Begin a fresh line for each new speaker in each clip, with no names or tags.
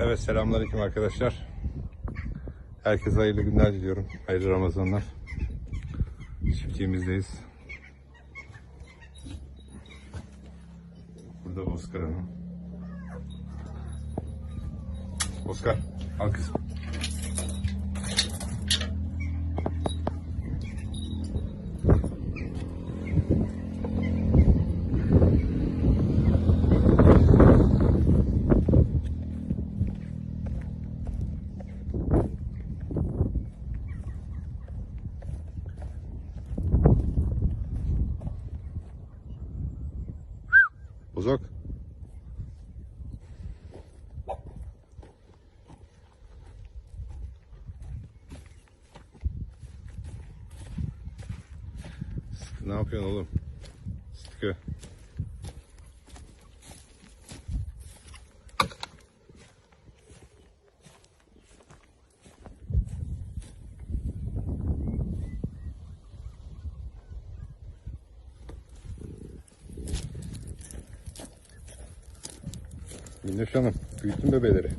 Evet, selamünaleyküm arkadaşlar. Herkese hayırlı günler diliyorum. Hayırlı Ramazanlar. Çiftliğimizdeyiz. Burada Oscar Hanım. Oscar, al kızım. Bozok. Ne yapıyorsun oğlum? Sıkı. Minnoş Hanım, büyüttün bebeleri.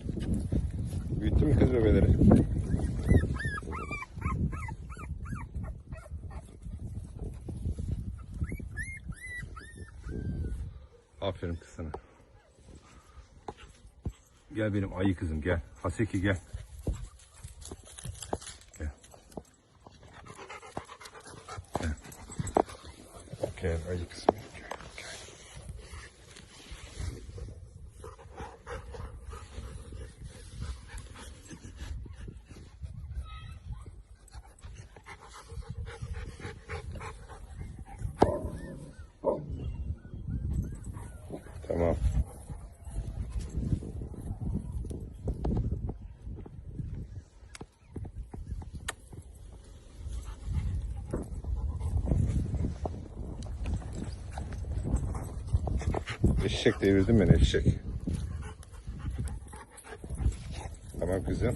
Büyüttün mü kız bebeleri? Aferin kız sana. Gel benim ayı kızım, gel. Haseki gel. Gel. Gel. Gel ayı kızım. Tamam. Eşek devirdin beni, eşek. Tamam kızım.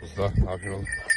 Usta, ne yapıyorsun oğlum?